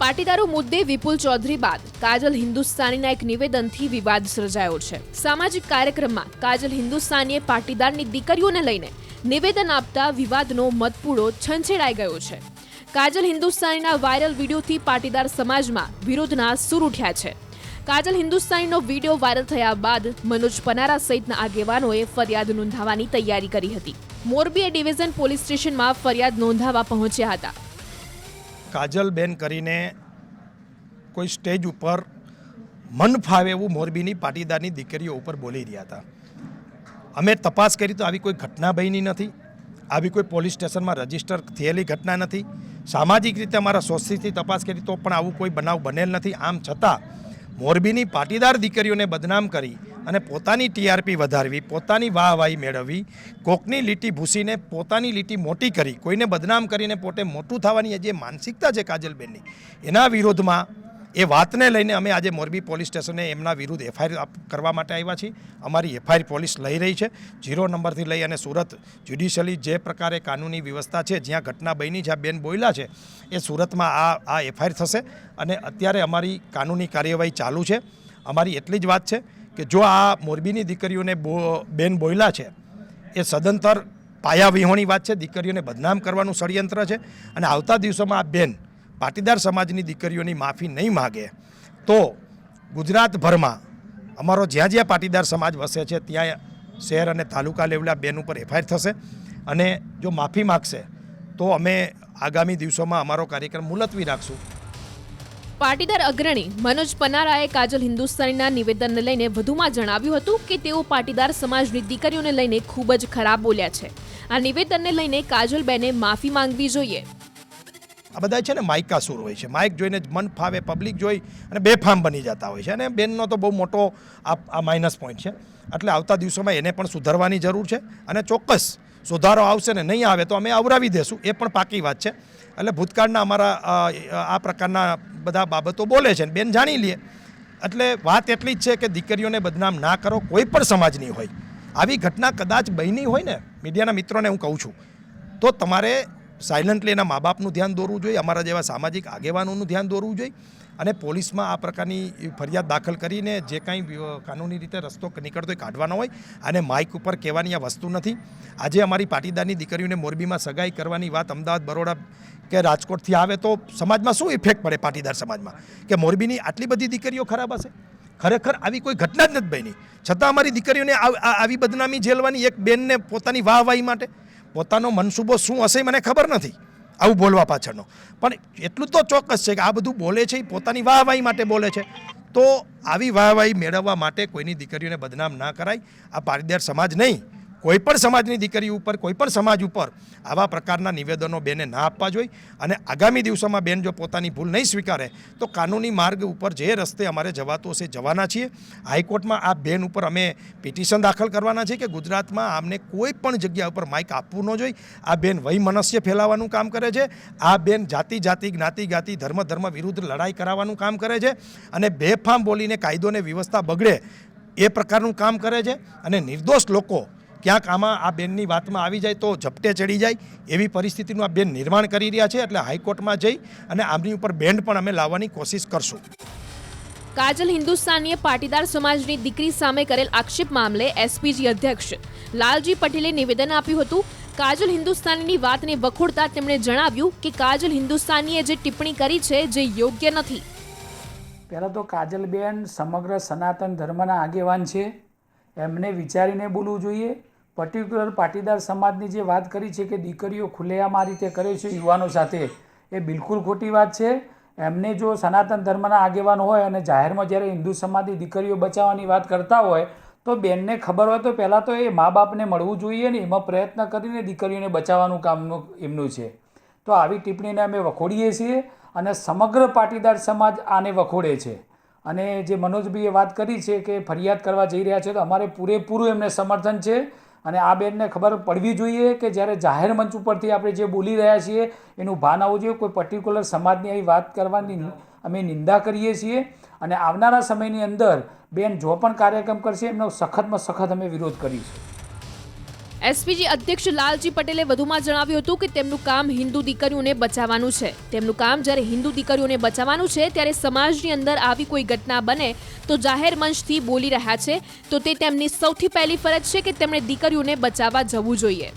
પાટીદારો મુદ્દે વિપુલ ચૌધરી બાદ કાજલ હિન્દુસ્તાનીના એક નિવેદનથી વિવાદ સર્જાયો છે। સામાજિક કાર્યક્રમમાં કાજલ હિન્દુસ્તાનીએ પાટીદારની દીકરીઓને લઈને નિવેદન આપતા વિવાદનો મતપૂડો છંછેડાઈ ગયો છે। કાજલ હિન્દુસ્તાનીના વાયરલ વિડીયોથી પાટીદાર સમાજમાં વિરોધના સૂર ઉઠ્યા છે। કાજલ હિન્દુસ્તાનીનો વિડીયો વાયરલ થયા બાદ મનોજ પનારા સહિતના આગેવાનોએ ફરિયાદ નોંધાવવાની તૈયારી કરી હતી। મોરબી ડિવિઝન પોલીસ સ્ટેશનમાં ફરિયાદ નોંધાવવા પહોંચ્યા હતા। કાજલબેન કરીને કોઈ સ્ટેજ ઉપર મન ફાવે એવું મોરબીની પાટીદારની દીકરીઓ ઉપર બોલી રહ્યા હતા। અમે તપાસ કરી તો આવી કોઈ ઘટના બની નથી, આવી કોઈ પોલીસ સ્ટેશનમાં રજીસ્ટર થયેલી ઘટના નથી। સામાજિક રીતે અમારા સોર્સિસથી તપાસ કરી તો પણ આવું કોઈ બનાવ બનેલ નથી। આમ છતાં મોરબીની પાટીદાર દીકરીઓને બદનામ કરી અને પોતાની ટીઆરપી વધારવી, પોતાની વાહવાહી મેળવવી, કોકની લીટી ભૂસીને પોતાની લીટી મોટી કરી, કોઈને બદનામ કરીને પોતે મોટું થવાની જે માનસિકતા છે કાજલબેનની, એના વિરોધમાં એ વાતને લઈને અમે આજે મોરબી પોલીસ સ્ટેશને એમના વિરુદ્ધ એફઆઈઆર કરવા માટે આવ્યા છીએ। અમારી એફઆઈઆર પોલીસ લઈ રહી છે 0 નંબરથી લઈ અને સુરત જ્યુડિશિયલી જે પ્રકારે કાનૂની વ્યવસ્થા છે, જ્યાં ઘટના બની, જ્યાં બેન બોલ્યા છે, એ સુરતમાં આ એફઆઈઆર થશે અને અત્યારે અમારી કાનૂની કાર્યવાહી ચાલુ છે। અમારી એટલી જ વાત છે કે જો આ મોરબીની દીકરીઓને બેન બોલ્યા છે એ સદંતર પાયાવિહોણી વાત છે, દીકરીઓને બદનામ કરવાનું ષડયંત્ર છે અને આવતા દિવસોમાં આ બેન પાટીદાર સમાજની દીકરીઓની માફી નહીં માગે તો ગુજરાતભરમાં અમારો જ્યાં જ્યાં પાટીદાર સમાજ વસે છે ત્યાં શહેર અને તાલુકા લેવલે બેન ઉપર એફઆઈઆર થશે અને જો માફી માગશે તો અમે આગામી દિવસોમાં અમારો કાર્યક્રમ મુલતવી રાખશું। પાટીદાર અગ્રણી મનોજ પનારાએ કાજલ હિન્દુસ્તાનીના નિવેદનને લઈને વધુમાં જણાવ્યું હતું કે તેઓ પાટીદાર સમાજની દીકરીઓને લઈને ખૂબ જ ખરાબ બોલ્યા છે। આ નિવેદનને લઈને કાજલબેને માફી માંગવી જોઈએ। આ બધા છે ને માઇકાસુર હોય છે, માઇક જોઈને મન ફાવે પબ્લિક જોઈ અને બેફામ બની જતા હોય છે અને બેનનો તો બહુ મોટો આ માઇનસ પોઈન્ટ છે। એટલે આવતા દિવસોમાં એને પણ સુધારવાની જરૂર છે અને ચોક્કસ સુધારો આવશે ને નહીં આવે તો અમે આવરાવી દેશું, એ પણ પાકી વાત છે। એટલે ભૂતકાળના અમારા આ પ્રકારના બધા બાબતો બોલે છે, બેન જાણી લે। એટલે વાત એટલી જ છે કે દીકરીઓને બદનામ ના કરો, કોઈ પણ સમાજની હોય। આવી ઘટના કદાચ બની હોય ને, મીડિયાના મિત્રોને હું કહું છું, તો તમારે સાયલન્ટલી એના મા બાપનું ધ્યાન દોરવું જોઈએ, અમારા જેવા સામાજિક આગેવાનોનું ધ્યાન દોરવું જોઈએ અને પોલીસમાં આ પ્રકારની ફરિયાદ દાખલ કરીને જે કાંઈ કાનૂની રીતે રસ્તો નીકળતો હોય કાઢવાનો હોય। અને માઇક ઉપર કહેવાની આ વસ્તુ નથી। આજે અમારી પાટીદારની દીકરીઓને મોરબીમાં સગાઈ કરવાની વાત અમદાવાદ, બરોડા કે રાજકોટથી આવે તો સમાજમાં શું ઇફેક્ટ પડે પાટીદાર સમાજમાં કે મોરબીની આટલી બધી દીકરીઓ ખરાબ હશે? ખરેખર આવી કોઈ ઘટના જ નથી બની, છતાં અમારી દીકરીઓને આવી બદનામી ઝેલવાની એક બેનને પોતાની વાહવાહી માટે પોતાનો મનસૂબો શું હશે મને ખબર નથી આવું બોલવા પાછળનો, પણ એટલું તો ચોક્કસ છે કે આ બધું બોલે છે એ પોતાની વાહવાહી માટે બોલે છે। તો આવી વાહવાહી મેળવવા માટે કોઈની દીકરીઓને બદનામ ના કરાય। આ પાટીદાર સમાજ નહીં, કોઈ પણ સમાજની દીકરી ઉપર, કોઈ પણ સમાજ ઉપર આવા પ્રકારના નિવેદનો બેને ના આપવા જોઈએ અને આગામી દિવસોમાં બેન જો પોતાની ભૂલ નહીં સ્વીકારે તો કાનૂની માર્ગ ઉપર જે રસ્તે અમારે જવાતું હશે જવાના છીએ। હાઈકોર્ટમાં આ બેન ઉપર અમે પિટિશન દાખલ કરવાના છે કે ગુજરાતમાં આમને કોઈ પણ જગ્યા ઉપર માઇક આપવું ન જોઈએ। આ બેન વૈમનસ્ય ફેલાવવાનું કામ કરે છે, આ બેન જાતિ જ્ઞાતિ ધર્મ વિરુદ્ધ લડાઈ કરાવવાનું કામ કરે છે અને બેફામ બોલીને કાયદો ને વ્યવસ્થા બગડે એ પ્રકારનું કામ કરે છે અને નિર્દોષ લોકો ક્યાંક આમાં આ બેનની વાતમાં આવી જાય તો ઝપટે ચડી જાય એવી પરિસ્થિતિનું આ બેન નિર્માણ કરી રહ્યા છે। એટલે હાઈકોર્ટમાં જઈ અને આમની ઉપર બેન્ડ પણ અમે લાવવાની કોશિશ કરશું। કાજલ હિન્દુસ્તાનીએ પાટીદાર સમાજની દીકરી સામે કરેલ આક્ષેપ મામલે એસપીજી અધ્યક્ષ લાલજી પટેલે નિવેદન આપ્યું હતું। કાજલ હિન્દુસ્તાનીની વાતને વખોડતા તેમણે જણાવ્યું કે કાજલ હિન્દુસ્તાનીએ જે ટિપ્પણી કરી છે જે યોગ્ય નથી। પહેલાં તો કાજલબેન સમગ્ર સનાતન ધર્મના આગેવાન છે, એમને વિચારીને બોલવું જોઈએ। પર્ટિક્યુલર પાટીદાર સમાજની જે વાત કરી છે કે દીકરીઓ ખુલ્લેઆમ આ રીતે કરે છે યુવાનો સાથે, એ બિલકુલ ખોટી વાત છે। એમને જો સનાતન ધર્મના આગેવાન હોય અને જાહેરમાં જ્યારે હિન્દુ સમાજની દીકરીઓ બચાવવાની વાત કરતા હોય તો બેનને ખબર હોય તો પહેલાં તો એ મા બાપને મળવું જોઈએ ને એમાં પ્રયત્ન કરીને દીકરીઓને બચાવવાનું કામ એમનું છે। તો આવી ટિપ્પણીને અમે વખોડીએ છીએ અને સમગ્ર પાટીદાર સમાજ આને વખોડે છે। અને જે મનોજભાઈએ વાત કરી છે કે ફરિયાદ કરવા જઈ રહ્યા છે તો અમારે પૂરેપૂરું એમને સમર્થન છે અને આ બેનને ખબર પડવી જોઈએ કે જ્યારે જાહેર મંચ ઉપરથી આપણે જે બોલી રહ્યા છીએ એનું ભાન આવવું જોઈએ। કોઈ પર્ટિક્યુલર સમાજની આવી વાત કરવાની અમે નિંદા કરીએ છીએ અને આવનારા સમયની અંદર બેન જો પણ કાર્યક્રમ કરશે એમનો સખતમાં સખત અમે વિરોધ કરીશું। એસપીજી અધ્યક્ષ લાલજી પટેલે વધુમાં જણાવ્યું હતું કે તેમનું કામ હિન્દુ દીકરીઓને બચાવવાનું છે. તેમનું કામ જ્યારે હિન્દુ દીકરીઓને બચાવવાનું છે ત્યારે સમાજની અંદર આવી કોઈ ઘટના બને તો જાહેર મંચથી બોલી રહ્યા છે તો તે તેમની સૌથી પહેલી ફરજ છે કે તેમણે દીકરીઓને બચાવવા જવું જોઈએ.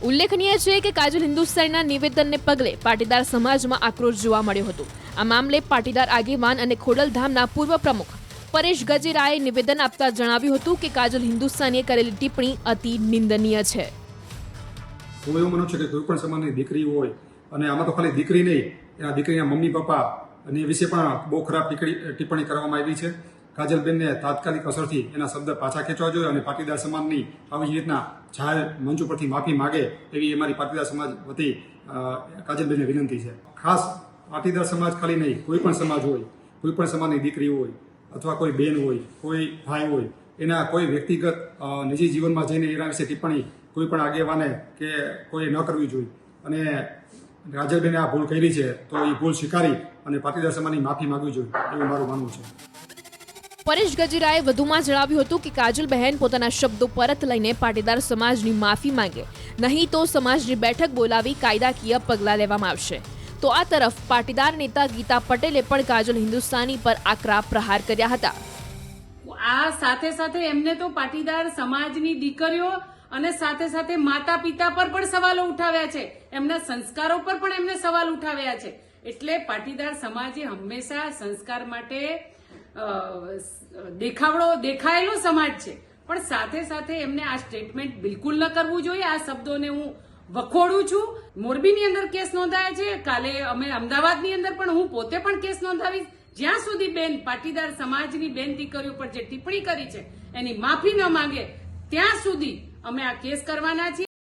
ઉલ્લેખનીય છે કે કાજલ હિન્દુસ્તાનીના નિવેદનને પગલે પાટીદાર સમાજમાં આક્રોશ જોવા મળ્યો હતો. આ મામલે પાટીદાર આગેવાન અને ખોડલધામના પૂર્વ પ્રમુખ પરેશ ગજેરાએ નિવેદન આપતા જણાવ્યું હતું કે કાજલ હિન્દુસ્તાનીએ કરેલી ટિપ્પણી અતિ નિંદનીય છે. હું એવું માનું છું કે કોઈ પણ સમાજની દીકરી હોય અને આમાં તો ખાલી દીકરી નહીં, આ દીકરીના મમ્મી પપ્પા અને એ વિશે પણ બહુ ખરાબ ટિપ્પણી કરવામાં આવી છે. કાજલબેનને તાત્કાલિક અસરથી એના શબ્દ પાછા ખેંચવા જોઈએ અને પાટીદાર સમાજની આવી રીતના જાહેર મંચ ઉપરથી માફી માગે એવી અમારી પાટીદાર સમાજ વતી કાજલબેનને વિનંતી છે. ખાસ પાટીદાર સમાજ ખાલી નહીં, કોઈ પણ સમાજ હોય, કોઈ પણ સમાજની દીકરી હોય અથવા કોઈ બેન હોય, કોઈ ભાઈ હોય, એના કોઈ વ્યક્તિગત નિજી જીવનમાં જઈને એના વિશે ટિપ્પણી કોઈ પણ આગેવાને કે કોઈ ન કરવી જોઈએ અને કાજલબેને આ ભૂલ કરી છે તો એ ભૂલ સ્વીકારી અને પાટીદાર સમાજની માફી માંગવી જોઈએ એવું મારું માનવું છે. પરેશ ગજેરાએ વધુમાં જણાવ્યું હતું કે કાજલબહેન પોતાના શબ્દો પરત લઈને પાટીદાર સમાજની માફી માંગે, નહીં તો સમાજની બેઠક બોલાવી કાયદાકીય પગલાં લેવામાં આવશે. તો આ તરફ પાટીદાર નેતા ગીતા પટેલે પણ કાજલ હિન્દુસ્તાની પર આકરા પ્રહાર કર્યા હતા. આ સાથે સાથે એમને તો પાટીદાર સમાજની દીકરીઓ અને સાથે સાથે માતા પિતા પર પણ સવાલો ઉઠાવ્યા છે, એમના સંસ્કારો પર પણ એમને સવાલ ઉઠાવ્યા છે. એટલે પાટીદાર સમાજે હંમેશા સંસ્કાર માટે દેખાયેલો સમાજ છે, પણ સાથે સાથે એમને આ સ્ટેટમેન્ટ બિલકુલ ન કરવું જોઈએ. આ શબ્દોને હું વખોડું છું. મોરબીની અંદર કેસ નોંધાયા છે, કાલે અમે અમદાવાદની અંદર પણ હું પોતે પણ કેસ નોંધાવીશ. જ્યાં સુધી બેન પાટીદાર સમાજની બેન દીકરીઓ પર જે ટિપ્પણી કરી છે એની માફી ન માંગે ત્યાં સુધી અમે આ કેસ કરવાના છીએ.